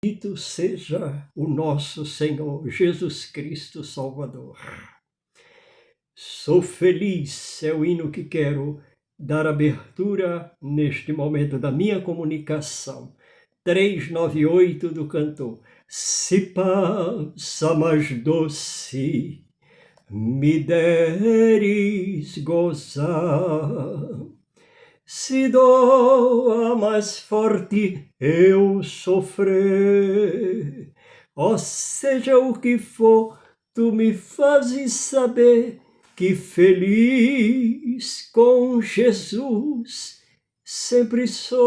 Bendito seja o nosso Senhor Jesus Cristo Salvador. Sou feliz, é o hino que quero dar abertura neste momento da minha comunicação. 398 do cantor. Se passa mais doce, me deres gozar. Se doa mais forte eu sofrer, ó seja o que for, tu me fazes saber que feliz com Jesus sempre sou.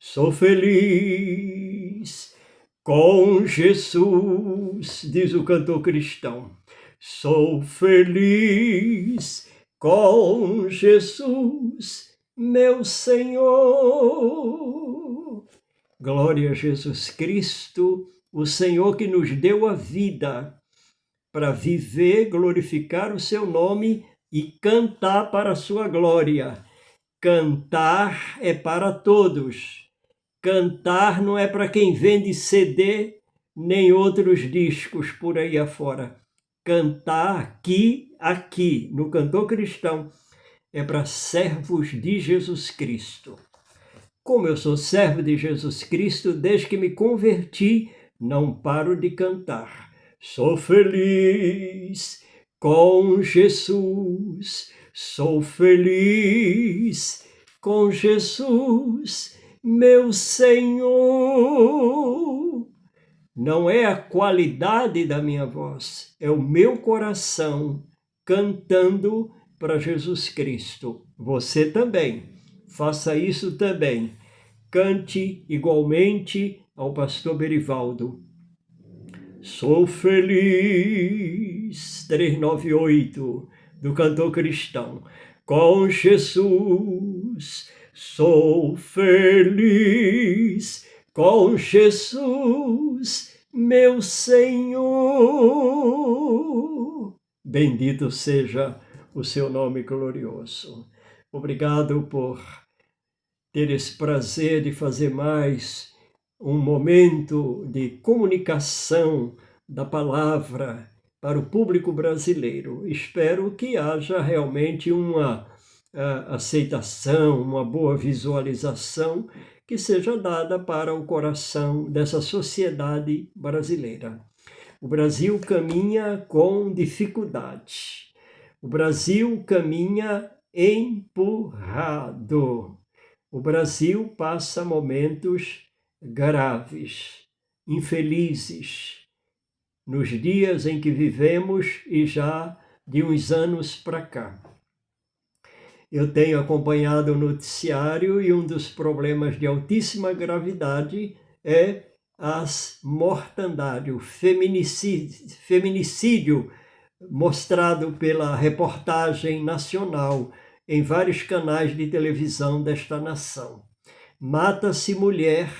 Sou feliz com Jesus, diz o cantor cristão. Sou feliz com Jesus, meu Senhor. Glória a Jesus Cristo, o Senhor que nos deu a vida para viver, glorificar o seu nome e cantar para a sua glória. Cantar é para todos. Cantar não é para quem vende CD nem outros discos por aí afora. Cantar aqui, no cantor cristão, é para servos de Jesus Cristo. Como eu sou servo de Jesus Cristo, desde que me converti, não paro de cantar. Sou feliz com Jesus, sou feliz com Jesus, meu Senhor. Não é a qualidade da minha voz, é o meu coração cantando para Jesus Cristo. Você também, faça isso também. Cante igualmente ao pastor Berivaldo. Sou feliz, 398, do cantor cristão, com Jesus. Sou feliz com Jesus, meu Senhor. Bendito seja o seu nome glorioso. Obrigado por ter esse prazer de fazer mais um momento de comunicação da palavra para o público brasileiro. Espero que haja realmente uma aceitação, uma boa visualização que seja dada para o coração dessa sociedade brasileira. O Brasil caminha com dificuldade. O Brasil caminha empurrado. O Brasil passa momentos graves, infelizes, nos dias em que vivemos e já de uns anos para cá. Eu tenho acompanhado o noticiário e um dos problemas de altíssima gravidade é as mortandade, o feminicídio mostrado pela reportagem nacional em vários canais de televisão desta nação. Mata-se mulher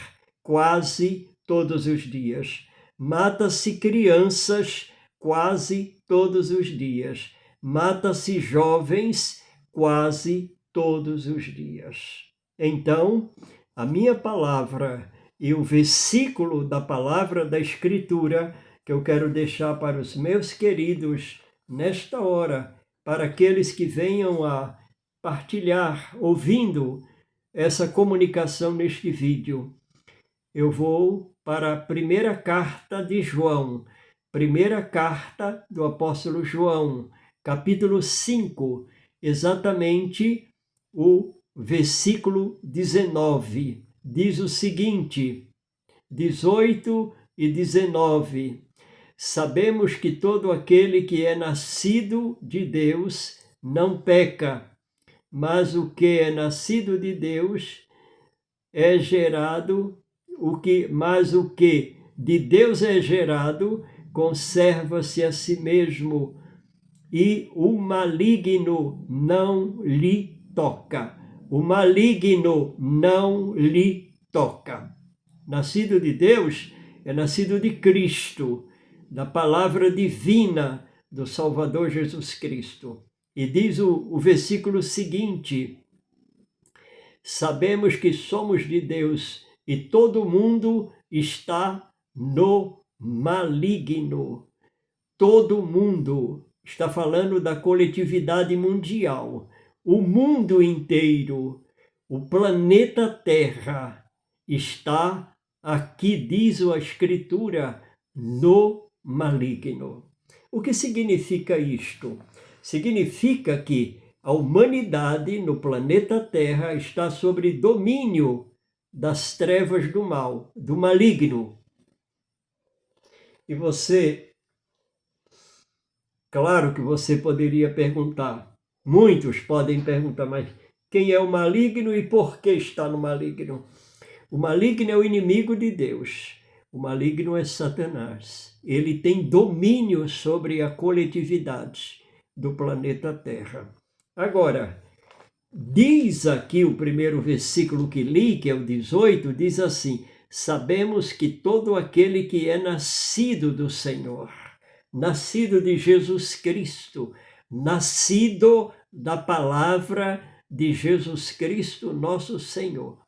quase todos os dias. Mata-se crianças quase todos os dias. Mata-se jovens quase todos os dias. Então, a minha palavra e o versículo da palavra da Escritura que eu quero deixar para os meus queridos nesta hora, para aqueles que venham a partilhar, ouvindo essa comunicação neste vídeo. Eu vou para a primeira carta de João, primeira carta do apóstolo João, capítulo 5, exatamente o versículo 19. Diz o seguinte, 18 e 19. Sabemos que todo aquele que é nascido de Deus não peca, mas o que é nascido de Deus é gerado, mas o que de Deus é gerado conserva-se a si mesmo, e o maligno não lhe toca. O maligno não lhe toca. Nascido de Deus é nascido de Cristo, da palavra divina do Salvador Jesus Cristo. E diz o versículo seguinte: sabemos que somos de Deus e todo mundo está no maligno. Todo mundo, está falando da coletividade mundial, o mundo inteiro, o planeta Terra está, aqui diz a Escritura, no maligno. O que significa isto? Significa que a humanidade no planeta Terra está sob domínio das trevas do mal, do maligno. E você, claro que você poderia perguntar, muitos podem perguntar, mas quem é o maligno e por que está no maligno? O maligno é o inimigo de Deus. O maligno é Satanás. Ele tem domínio sobre a coletividade do planeta Terra. Agora, diz aqui o primeiro versículo que li, que é o 18, diz assim: sabemos que todo aquele que é nascido do Senhor, nascido de Jesus Cristo, nascido da palavra de Jesus Cristo, nosso Senhor,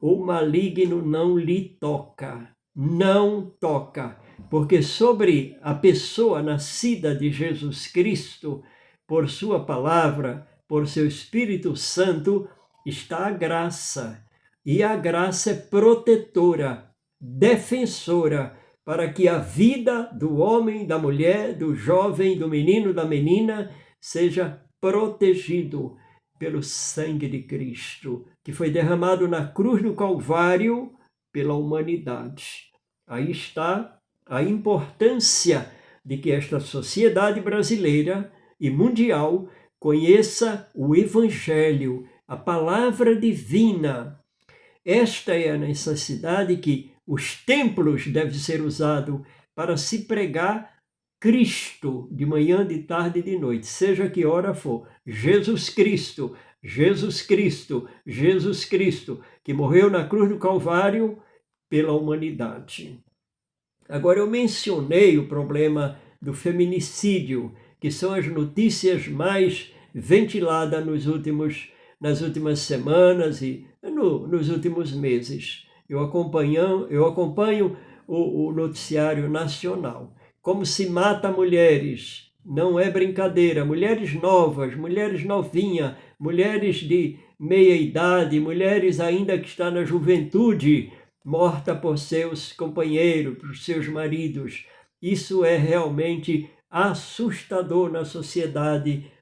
o maligno não lhe toca, não toca, porque sobre a pessoa nascida de Jesus Cristo, por sua palavra, por seu Espírito Santo, está a graça. E a graça é protetora, defensora, para que a vida do homem, da mulher, do jovem, do menino, da menina, seja protegido pelo sangue de Cristo, que foi derramado na cruz do Calvário pela humanidade. Aí está a importância de que esta sociedade brasileira e mundial conheça o Evangelho, a palavra divina. Esta é a necessidade que os templos devem ser usados para se pregar Cristo, de manhã, de tarde e de noite, seja que hora for. Jesus Cristo, Jesus Cristo, Jesus Cristo, que morreu na cruz do Calvário pela humanidade. Agora, eu mencionei o problema do feminicídio, que são as notícias mais ventiladas nas últimas semanas e nos últimos meses. Eu acompanho o noticiário nacional. Como se mata mulheres, não é brincadeira, mulheres novas, mulheres novinhas, mulheres de meia idade, mulheres ainda que estão na juventude, morta por seus companheiros, por seus maridos. Isso é realmente assustador na sociedade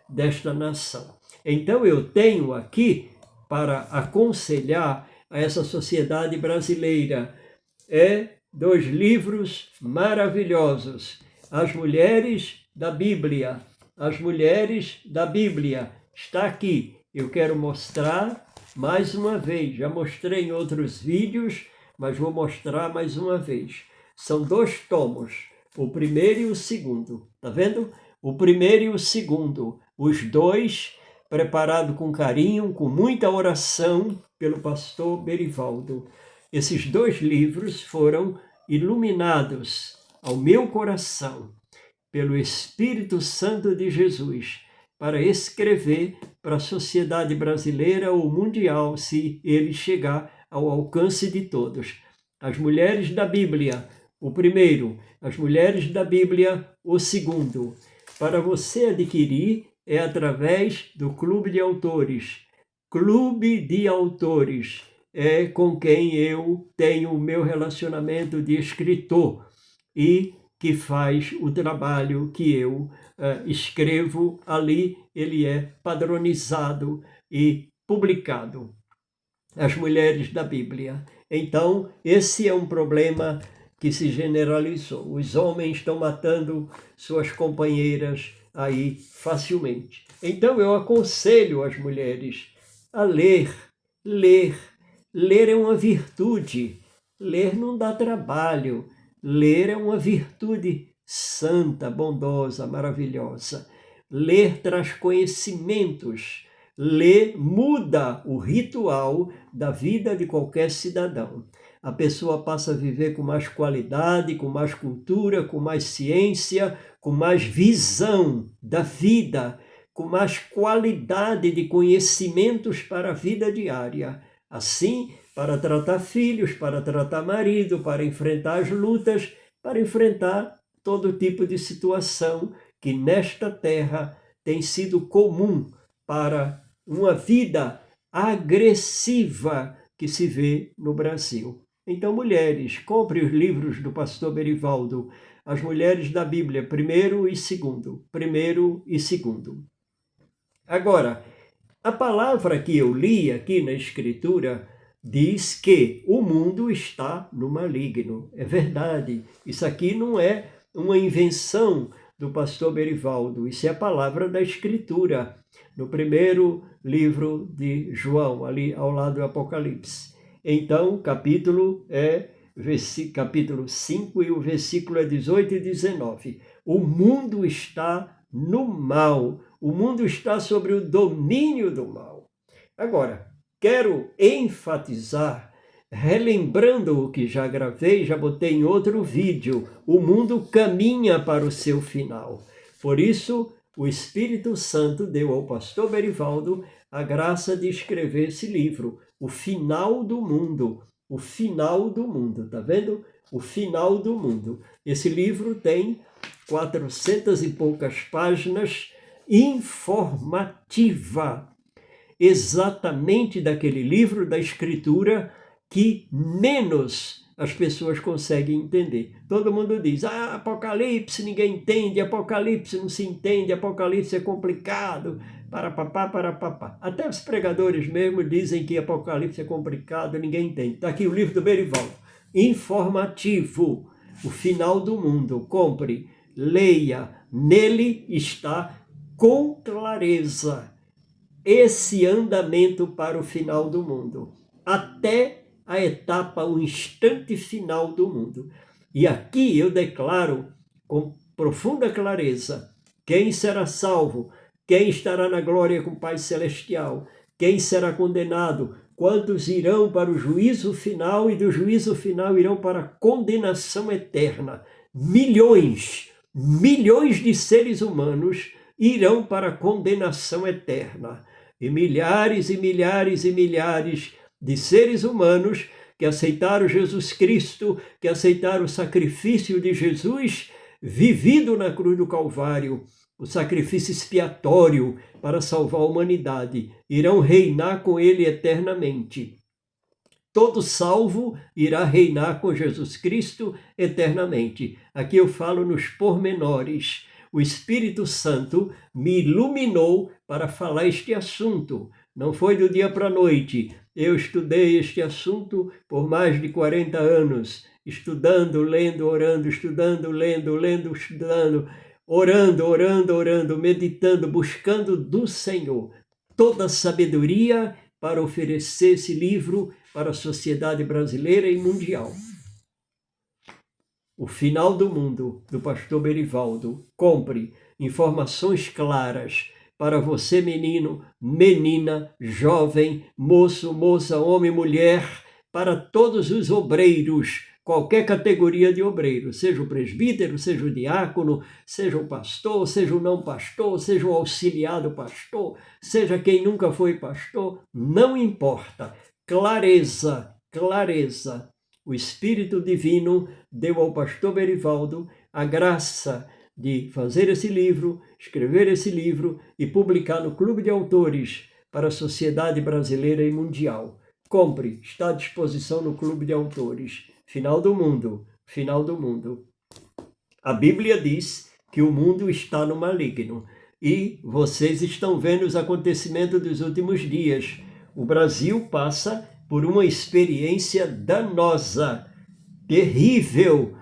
desta nação. Então eu tenho aqui para aconselhar a essa sociedade brasileira, dois livros maravilhosos. As Mulheres da Bíblia. As Mulheres da Bíblia. Está aqui. Eu quero mostrar mais uma vez. Já mostrei em outros vídeos, mas vou mostrar mais uma vez. São 2 tomos. O primeiro e o segundo. Está vendo? O primeiro e o segundo. Os 2 preparados com carinho, com muita oração pelo pastor Berivaldo. Esses 2 livros foram iluminados ao meu coração pelo Espírito Santo de Jesus para escrever para a sociedade brasileira ou mundial, se ele chegar ao alcance de todos. As Mulheres da Bíblia, o primeiro. As Mulheres da Bíblia, o segundo. Para você adquirir é através do Clube de Autores. Clube de Autores é com quem eu tenho o meu relacionamento de escritor e que faz o trabalho que eu escrevo ali, ele é padronizado e publicado. As Mulheres da Bíblia. Então, esse é um problema que se generalizou. Os homens estão matando suas companheiras aí facilmente. Então, eu aconselho as mulheres a ler. Ler é uma virtude. Ler não dá trabalho. Ler é uma virtude santa, bondosa, maravilhosa. Ler traz conhecimentos. Ler muda o ritual da vida de qualquer cidadão. A pessoa passa a viver com mais qualidade, com mais cultura, com mais ciência, com mais visão da vida, com mais qualidade de conhecimentos para a vida diária. Assim, para tratar filhos, para tratar marido, para enfrentar as lutas, para enfrentar todo tipo de situação que nesta terra tem sido comum para uma vida agressiva que se vê no Brasil. Então, mulheres, compre os livros do pastor Berivaldo, As Mulheres da Bíblia, primeiro e segundo. Agora, a palavra que eu li aqui na Escritura diz que o mundo está no maligno. É verdade. Isso aqui não é uma invenção do pastor Berivaldo. Isso é a palavra da Escritura, no primeiro livro de João, ali ao lado do Apocalipse. Então, capítulo 5 e o versículo é 18 e 19. O mundo está no mal. O mundo está sobre o domínio do mal. Agora, quero enfatizar, relembrando o que já gravei, já botei em outro vídeo, o mundo caminha para o seu final. Por isso, o Espírito Santo deu ao pastor Berivaldo a graça de escrever esse livro, O Final do Mundo. O Final do Mundo, tá vendo? O Final do Mundo. Esse livro tem 400 e poucas páginas, informativa, exatamente daquele livro da Escritura que menos as pessoas conseguem entender. Todo mundo diz, Apocalipse ninguém entende, Apocalipse não se entende, Apocalipse é complicado, para papá. Até os pregadores mesmo dizem que Apocalipse é complicado, ninguém entende. Está aqui o livro do Berivaldo, informativo, O Final do Mundo. Compre, leia, nele está com clareza esse andamento para o final do mundo, até a etapa, o instante final do mundo. E aqui eu declaro com profunda clareza quem será salvo, quem estará na glória com o Pai Celestial, quem será condenado, quantos irão para o juízo final e do juízo final irão para a condenação eterna. Milhões de seres humanos irão para a condenação eterna. E milhares de seres humanos que aceitaram Jesus Cristo, que aceitaram o sacrifício de Jesus, vivido na cruz do Calvário, o sacrifício expiatório para salvar a humanidade, irão reinar com ele eternamente. Todo salvo irá reinar com Jesus Cristo eternamente. Aqui eu falo nos pormenores. O Espírito Santo me iluminou para falar este assunto. Não foi do dia para a noite. Eu estudei este assunto por mais de 40 anos, estudando, lendo, orando, estudando, lendo, estudando, orando, meditando, buscando do Senhor toda a sabedoria para oferecer esse livro para a sociedade brasileira e mundial. O Final do Mundo, do pastor Berivaldo. Compre informações claras para você, menino, menina, jovem, moço, moça, homem, mulher, para todos os obreiros, qualquer categoria de obreiro, seja o presbítero, seja o diácono, seja o pastor, seja o não pastor, seja o auxiliado pastor, seja quem nunca foi pastor, não importa. Clareza. O Espírito Divino deu ao pastor Berivaldo a graça de fazer esse livro, escrever esse livro e publicar no Clube de Autores para a sociedade brasileira e mundial. Compre, está à disposição no Clube de Autores. Final do mundo. A Bíblia diz que o mundo está no maligno e vocês estão vendo os acontecimentos dos últimos dias. O Brasil passa por uma experiência danosa, terrível.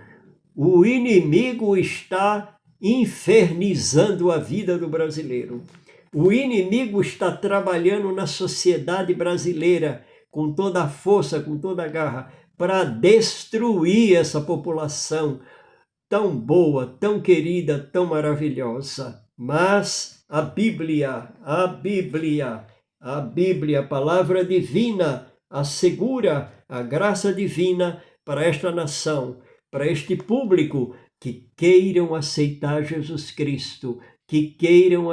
O inimigo está infernizando a vida do brasileiro. O inimigo está trabalhando na sociedade brasileira com toda a força, com toda a garra, para destruir essa população tão boa, tão querida, tão maravilhosa. Mas a Bíblia, a palavra divina, assegura a graça divina para esta nação, para este público que queiram aceitar Jesus Cristo, que queiram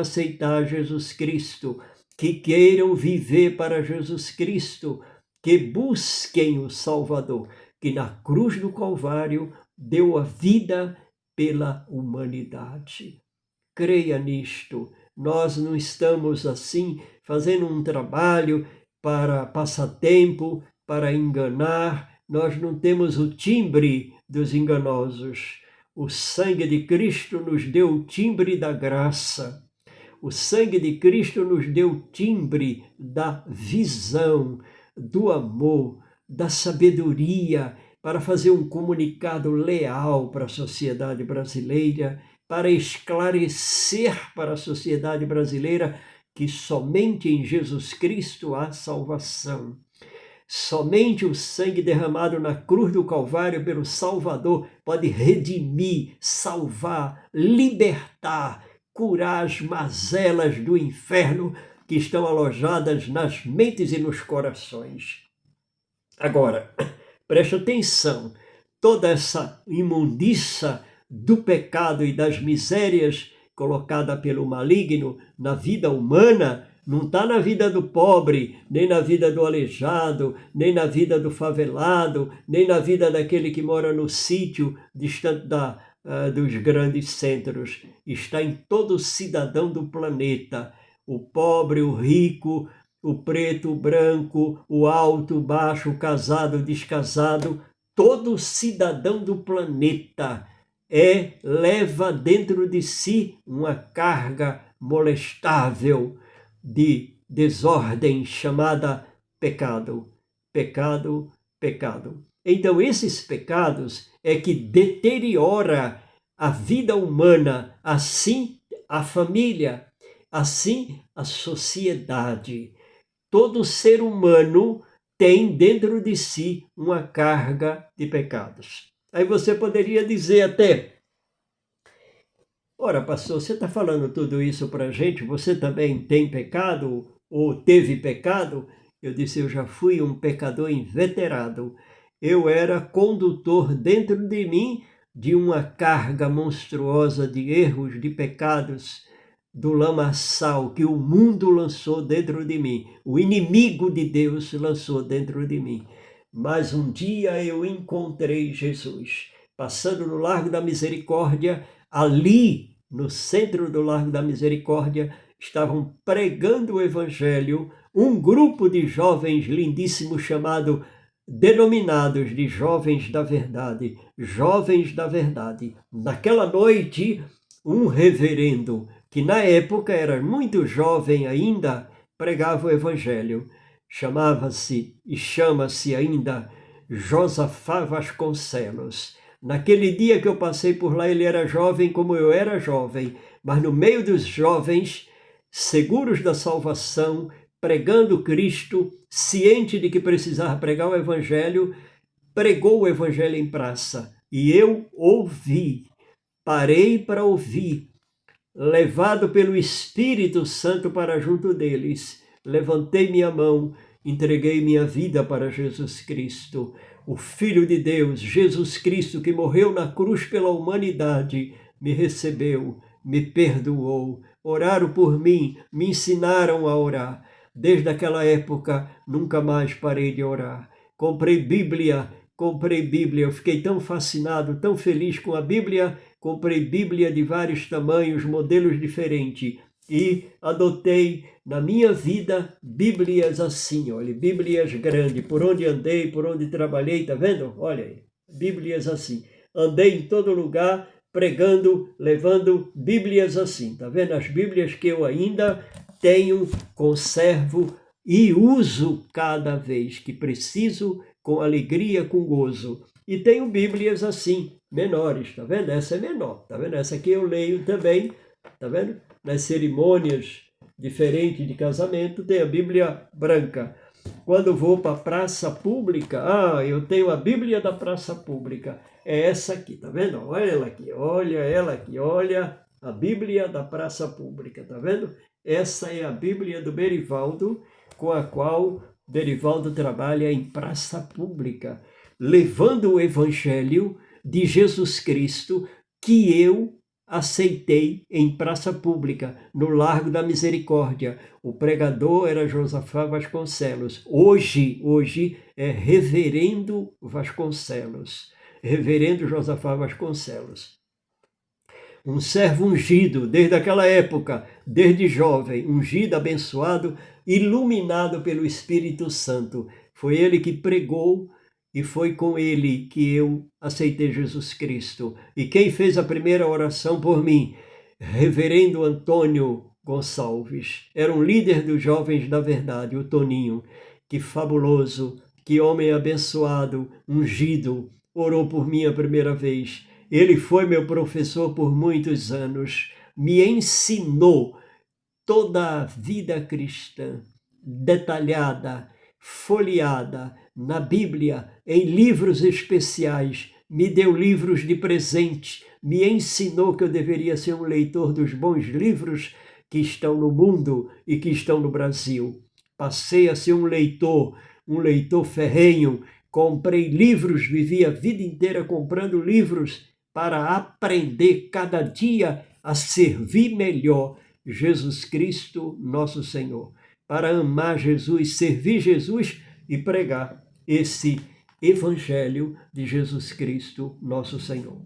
viver para Jesus Cristo, que busquem o Salvador, que na cruz do Calvário deu a vida pela humanidade. Creia nisto. Nós não estamos assim fazendo um trabalho para passar tempo, para enganar. Nós não temos o timbre dos enganosos. O sangue de Cristo nos deu o timbre da graça. O sangue de Cristo nos deu o timbre da visão, do amor, da sabedoria, para fazer um comunicado leal para a sociedade brasileira, para esclarecer para a sociedade brasileira que somente em Jesus Cristo há salvação. Somente o sangue derramado na cruz do Calvário pelo Salvador pode redimir, salvar, libertar, curar as mazelas do inferno que estão alojadas nas mentes e nos corações. Agora, preste atenção, toda essa imundícia do pecado e das misérias colocada pelo maligno na vida humana, não está na vida do pobre, nem na vida do aleijado, nem na vida do favelado, nem na vida daquele que mora no sítio distante dos grandes centros. Está em todo cidadão do planeta, o pobre, o rico, o preto, o branco, o alto, o baixo, o casado, o descasado, todo cidadão do planeta leva dentro de si uma carga molestável de desordem chamada pecado. Pecado, pecado. Então esses pecados é que deteriora a vida humana, assim a família, assim a sociedade. Todo ser humano tem dentro de si uma carga de pecados. Aí você poderia dizer até, ora, pastor, você está falando tudo isso para a gente, você também tem pecado ou teve pecado? Eu disse, eu já fui um pecador inveterado. Eu era condutor dentro de mim de uma carga monstruosa de erros, de pecados, do lamaçal que o mundo lançou dentro de mim, o inimigo de Deus lançou dentro de mim. Mas um dia eu encontrei Jesus, passando no Largo da Misericórdia, ali no centro do Largo da Misericórdia, estavam pregando o Evangelho, um grupo de jovens lindíssimos denominados de Jovens da Verdade, Jovens da Verdade. Naquela noite, um reverendo, que na época era muito jovem ainda, pregava o Evangelho. Chamava-se e chama-se ainda Josafá Vasconcelos. Naquele dia que eu passei por lá, ele era jovem como eu era jovem, mas no meio dos jovens, seguros da salvação, pregando Cristo, ciente de que precisava pregar o Evangelho, pregou o Evangelho em praça. E eu ouvi, parei para ouvir, levado pelo Espírito Santo para junto deles, levantei minha mão, entreguei minha vida para Jesus Cristo, o Filho de Deus, Jesus Cristo, que morreu na cruz pela humanidade, me recebeu, me perdoou, oraram por mim, me ensinaram a orar. Desde aquela época, nunca mais parei de orar. Comprei Bíblia, eu fiquei tão fascinado, tão feliz com a Bíblia, comprei Bíblia de vários tamanhos, modelos diferentes, e adotei na minha vida Bíblias assim, olha, Bíblias grandes, por onde andei, por onde trabalhei, tá vendo? Olha aí, Bíblias assim. Andei em todo lugar pregando, levando Bíblias assim, tá vendo? As Bíblias que eu ainda tenho, conservo e uso cada vez que preciso, com alegria, com gozo. E tenho Bíblias assim, menores, tá vendo? Essa é menor, tá vendo? Essa aqui eu leio também, tá vendo? Nas cerimônias diferentes de casamento, tem a Bíblia branca. Quando vou para a praça pública, eu tenho a Bíblia da praça pública. É essa aqui, tá vendo? Olha ela aqui, olha a Bíblia da praça pública, tá vendo? Essa é a Bíblia do Berivaldo, com a qual Berivaldo trabalha em praça pública, levando o Evangelho de Jesus Cristo, que eu aceitei em praça pública, no Largo da Misericórdia. O pregador era Josafá Vasconcelos. Hoje é Reverendo Vasconcelos. Reverendo Josafá Vasconcelos. Um servo ungido, desde aquela época, desde jovem, ungido, abençoado, iluminado pelo Espírito Santo. Foi ele que pregou e foi com ele que eu aceitei Jesus Cristo. E quem fez a primeira oração por mim? Reverendo Antônio Gonçalves. Era um líder dos Jovens da Verdade, o Toninho. Que fabuloso, que homem abençoado, ungido, orou por mim a primeira vez. Ele foi meu professor por muitos anos, me ensinou toda a vida cristã, detalhada, folheada na Bíblia, em livros especiais, me deu livros de presente, me ensinou que eu deveria ser um leitor dos bons livros que estão no mundo e que estão no Brasil. Passei a ser um leitor ferrenho, comprei livros, vivi a vida inteira comprando livros para aprender cada dia a servir melhor Jesus Cristo, nosso Senhor, para amar Jesus, servir Jesus e pregar esse Evangelho de Jesus Cristo, nosso Senhor.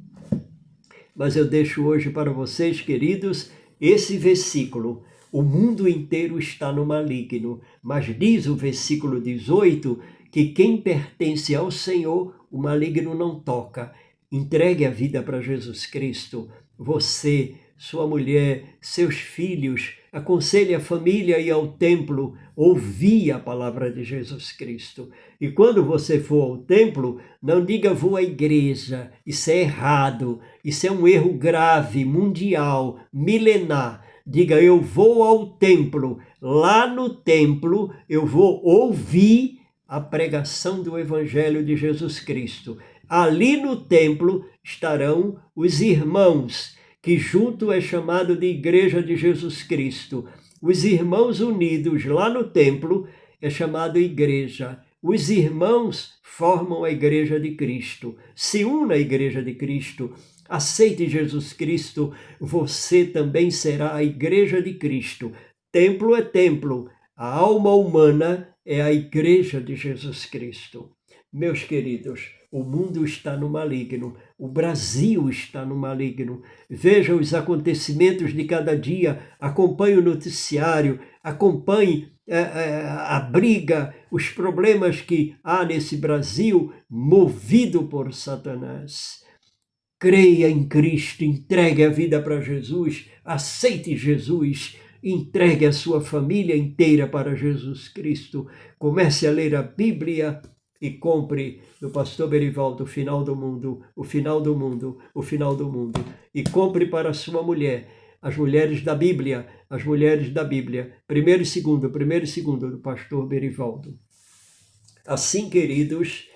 Mas eu deixo hoje para vocês, queridos, esse versículo. O mundo inteiro está no maligno, mas diz o versículo 18 que quem pertence ao Senhor, o maligno não toca. Entregue a vida para Jesus Cristo. Você, sua mulher, seus filhos, aconselhe a família a ir ao templo, ouvir a palavra de Jesus Cristo. E quando você for ao templo, não diga vou à igreja. Isso é errado. Isso é um erro grave, mundial, milenar. Diga, eu vou ao templo. Lá no templo eu vou ouvir a pregação do Evangelho de Jesus Cristo. Ali no templo estarão os irmãos, que junto é chamado de Igreja de Jesus Cristo. Os irmãos unidos lá no templo é chamado igreja. Os irmãos formam a Igreja de Cristo. Se una à Igreja de Cristo. Aceite Jesus Cristo, você também será a Igreja de Cristo. Templo é templo. A alma humana é a Igreja de Jesus Cristo. Meus queridos, o mundo está no maligno, o Brasil está no maligno. Veja os acontecimentos de cada dia, acompanhe o noticiário, acompanhe a briga, os problemas que há nesse Brasil, movido por Satanás. Creia em Cristo, entregue a vida para Jesus, aceite Jesus, entregue a sua família inteira para Jesus Cristo. Comece a ler a Bíblia e compre do pastor Berivaldo, O Final do Mundo, O Final do Mundo, O Final do Mundo. E compre para sua mulher, as mulheres da Bíblia, as mulheres da Bíblia, primeiro e segundo do pastor Berivaldo. Assim, queridos,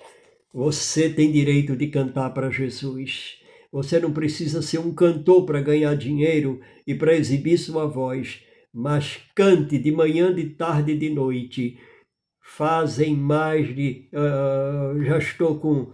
você tem direito de cantar para Jesus. Você não precisa ser um cantor para ganhar dinheiro e para exibir sua voz, mas cante de manhã, de tarde e de noite. Fazem mais de... já estou com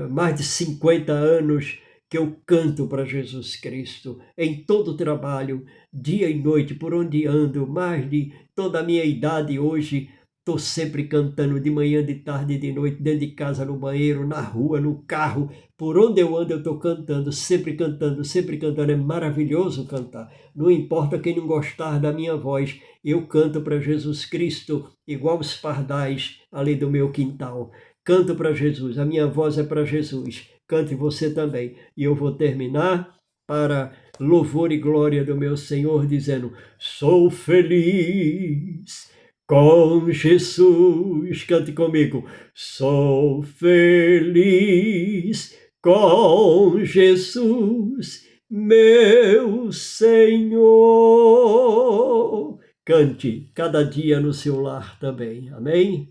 mais de 50 anos que eu canto para Jesus Cristo. Em todo trabalho, dia e noite, por onde ando, mais de toda a minha idade hoje, estou sempre cantando de manhã, de tarde e de noite, dentro de casa, no banheiro, na rua, no carro. Por onde eu ando, eu estou cantando, sempre cantando, sempre cantando. É maravilhoso cantar. Não importa quem não gostar da minha voz, eu canto para Jesus Cristo, igual os pardais ali do meu quintal. Canto para Jesus, a minha voz é para Jesus. Cante você também. E eu vou terminar para louvor e glória do meu Senhor, dizendo: sou feliz com Jesus. Cante comigo. Sou feliz com Jesus, meu Senhor. Cante cada dia no seu lar também. Amém?